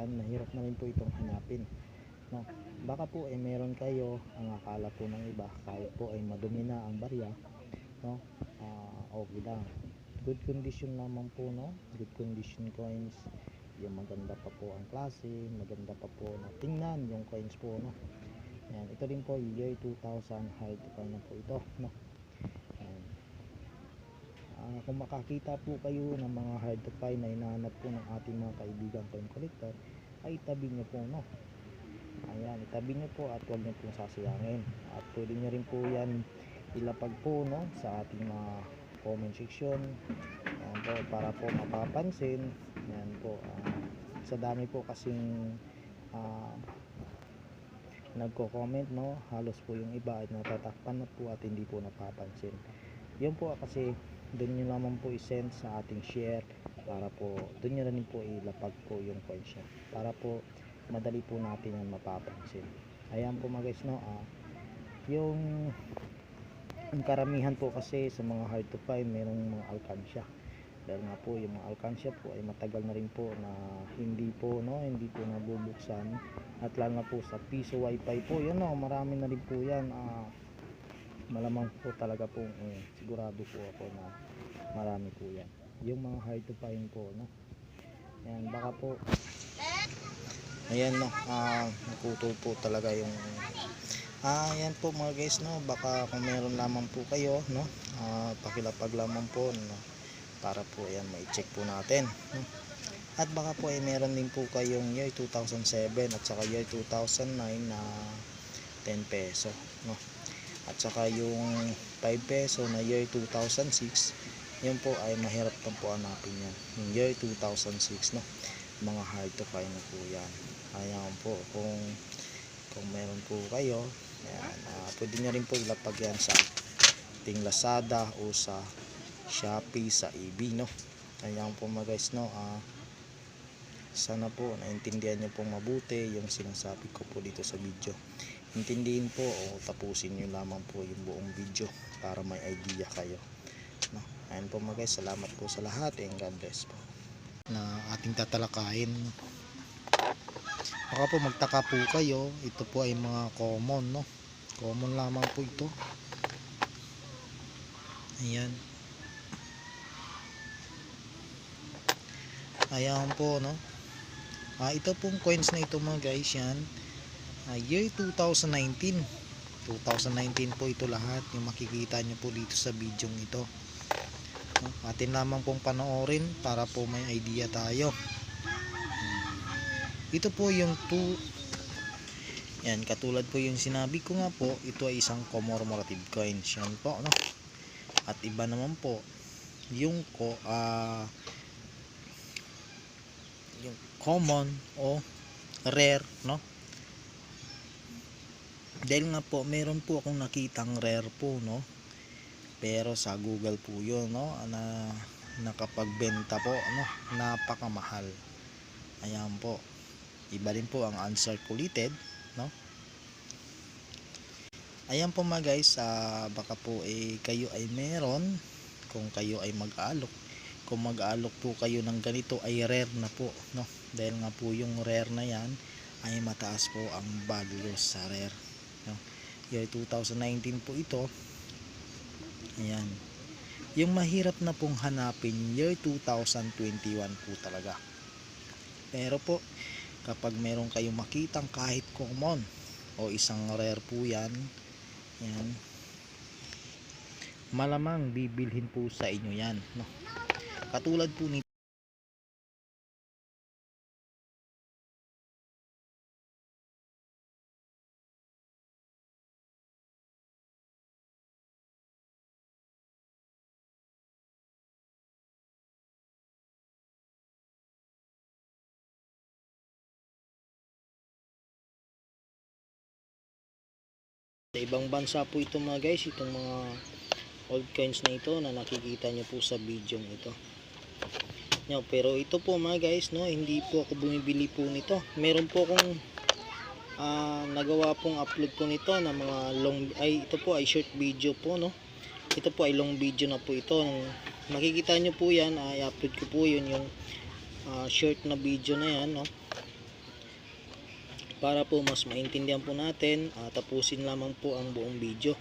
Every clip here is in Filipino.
yan, mahirap na rin po itong hanapin, no? Baka po ay meron kayo, ang akala po ng iba kahit po ay madumi na ang barya, no, okay lang, good condition lamang po, no, good condition coins, yung maganda pa po ang klase, maganda pa po na tingnan yung coins po, no. Yan, ito rin po year 2000 hard to find na po ito, no. Yan. Kung makakita po kayo ng mga hard to find na hinahanap po ng ating mga kaibigan coin collector, ay itabi nyo po, no. Ayan, itabi nyo po at huwag nyo pong sasayangin, at pwede nyo rin po yan ilapag po, no, sa ating mga comment section. Ayan po, para po mapapansin. Ayan po, sa dami po kasing nagko-comment, no, halos po yung iba ay natatakpan na po at hindi po napapansin. Yun po kasi doon nyo naman po i-send sa ating share, para po doon nyo rin po ilapag po yung coins niya, para po madali po natin yan mapapansin. Ayan po mga guys, no, yung karamihan po kasi sa mga hard to find merong mga alkansya, dahil nga po yung mga alkansya po ay matagal na rin po na hindi po, no, hindi po nabubuksan, at lalo na po sa piso wifi po, yun, no, marami na rin po yan. Malamang po talaga po, sigurado po ako na marami po yan yung mga hard to find po, no. Yan, baka po ayan, no, naputol po talaga yung yan po mga guys, no, baka kung meron lamang po kayo, no, pakilapag lamang po, no, para po ayan ma-check po natin, no. At baka po ay meron din po kayong year 2007 at saka year 2009 na 10 peso, no, at saka yung 5 peso na year 2006, yun po ay mahirap pa po hanapin yan, yung year 2006, no, mga hard to find na po yan. Ayan po, kung meron po kayo, ayan, pwede nyo rin po ilapag yan sa ating Lazada o sa Shopee, sa EB, no. Ayan po mga guys, no, sana po naintindihan nyo pong mabuti yung sinasabi ko po dito sa video. Intindihin po o tapusin nyo lamang po yung buong video para may idea kayo, no. Ayan po mga guys, salamat po sa lahat and God bless po na ating tatalakayin. Baka po magtaka po kayo, ito po ay mga common, no, common lamang po ito. Ayan, ayan po, no. Ito pong coins na ito mga guys, yan, year 2019 po ito lahat, yung makikita nyo po dito sa video ito, no? Atin lamang pong panoorin para po may idea tayo. Ito po yung yan, katulad po yung sinabi ko nga po, ito ay isang commemorative coins yan po, no. At iba naman po yung yung common o rare, no. Dahil nga po meron po akong nakitang rare po, no, pero sa Google po yun, no, na nakapagbenta po, no, napakamahal. Ayan po, iba din po ang uncirculated, no. Ayan po mga guys, baka po kayo ay meron, kung kayo ay mag-aalok, kung mag-aalok po kayo ng ganito ay rare na po, no, dahil nga po yung rare na yan ay mataas po ang value sa rare, no. Year 2019 po ito. Ayan, yung mahirap na pong hanapin year 2021 po talaga, pero po kapag meron kayong makitang kahit common o isang rare po yan, yan, malamang bibilhin po sa inyo yan, no. Katulad po nito, sa ibang bansa po ito mga guys, itong mga old coins na ito na nakikita nyo po sa video ito, no. Pero ito po mga guys, no, hindi po ako bumibili po nito. Meron po akong nagawa pong upload po nito na mga ito po ay short video po, no. Ito po ay long video na po ito. Makikita nyo po yan, i-upload ko po yun, yung short na video na yan, no. para po mas maintindihan po natin, tapusin lamang po ang buong video.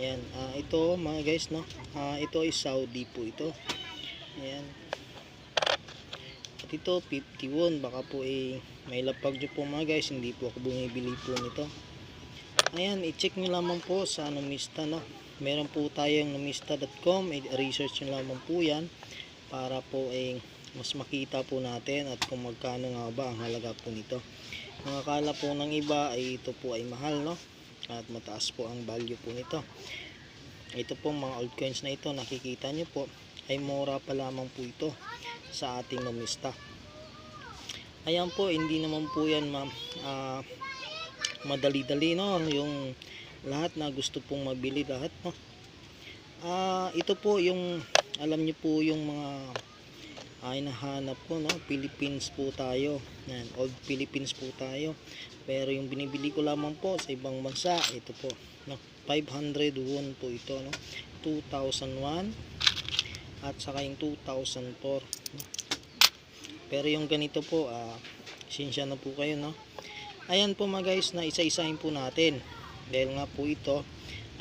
Ayan, ito mga guys, no, ito ay Saudi po ito. Ayan, at ito 51, baka po may lapag nyo po mga guys, hindi po ako bumibili po nito. Ayan, i-check nyo lamang po sa Numista, no. Meron po tayong numista.com, research nyo lamang po yan para po mas makita po natin at kung magkano nga ba ang halaga po nito. Ang akala po ng iba ay ito po ay mahal, no, at mataas po ang value po nito. Ito pong mga altcoins na ito, nakikita nyo po ay mura pa lamang po ito sa ating Numista. Ayan po, hindi naman po yan madali-dali, no, yung lahat na gusto pong mabili lahat, no. Ito po yung alam nyo po yung mga hinahanap ko, no, Philippines po tayo. Yan, old Philippines po tayo. Pero yung binibili ko lamang po sa ibang bansa, ito po, no, 500 won po ito, no, 2001 at saka yung 2004, no? Pero yung ganito po, sinsya na po kayo, no. Ayan po mga guys, na isa-isahin po natin dahil nga po ito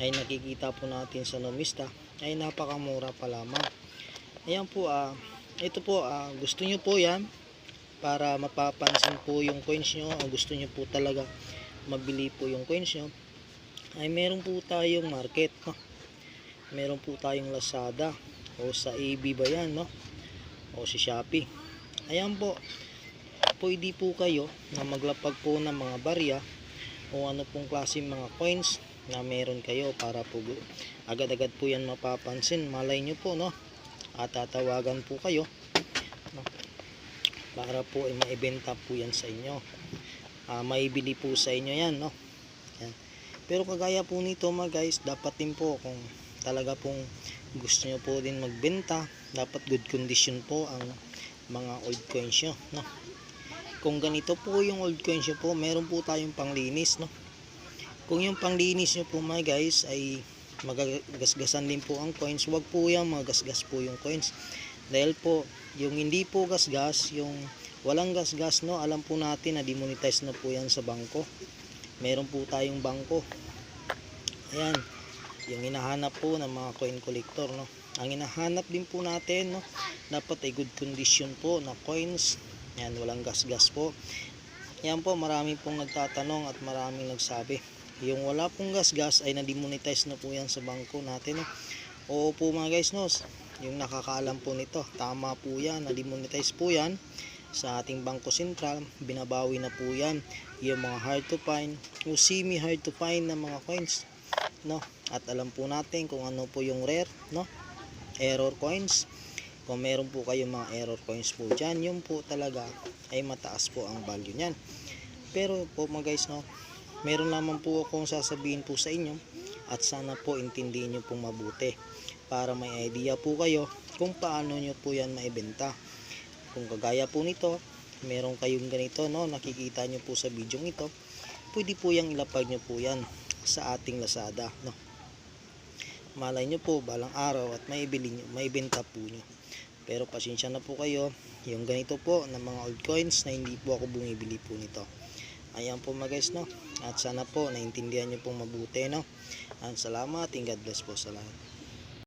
ay nakikita po natin sa Numista ay napakamura pa lamang. Ayan po, ito po, gusto nyo po yan para mapapansin po yung coins nyo, gusto nyo po talaga mabili po yung coins nyo, ay meron po tayong market, no? Meron po tayong Lazada o sa AB ba yan, no, o si Shopee. Ayan po, pwede po kayo na maglapag po ng mga barya o ano pong klase mga coins na meron kayo para po agad-agad po yan mapapansin. Malay nyo po, no, at tatawagan po kayo, no, para po maibenta po yan sa inyo, maibili po sa inyo yan, no. Yan. Pero kagaya po nito mga guys, dapat din po kung talaga pong gusto nyo po din magbenta, dapat good condition po ang mga old coins nyo, no. Kung ganito po yung old coins nyo po, meron po tayong panglinis, no. Kung yung panglinis nyo po mga guys ay magagasgasan din po ang coins, wag po yan magasgas po yung coins. Dahil po yung hindi po gasgas, yung walang gasgas, no, alam po natin na demonetize na po yan sa bangko. Meron po tayong bangko. Ayan, yung hinahanap po ng mga coin collector, no. Ang hinahanap din po natin, no, dapat ay good condition po na coins. Yan, walang gasgas po. Yan po, marami pong nagtatanong at maraming nagsabi yung wala pong gasgas ay na-demonetize na po yan sa bangko natin, no. Oo po mga guys, no, yung nakakaalam po nito, tama po yan, na-demonetize po yan sa ating bangko sentral. Binabawi na po yan yung mga hard to find o semi hard to find na mga coins, no. At alam po natin kung ano po yung rare, no, error coins. Kung meron po kayong mga error coins po dyan, yun po talaga ay mataas po ang value nyan. Pero po mga guys, no, meron naman po akong sasabihin po sa inyo at sana po intindihin nyo pong mabuti para may idea po kayo kung paano nyo po yan maibenta. Kung kagaya po nito, meron kayong ganito, no, nakikita nyo po sa video ito, pwede po yung ilapag nyo po yan sa ating Lazada, no. Malay nyo po balang araw at maibenta po nyo. Pero pasensya na po kayo, yung ganito po na mga old coins na hindi po ako bumibili po nito. Ayan po mga guys, no, at sana po naintindihan nyo pong mabuti, no. At salamat and God bless po sa lahat.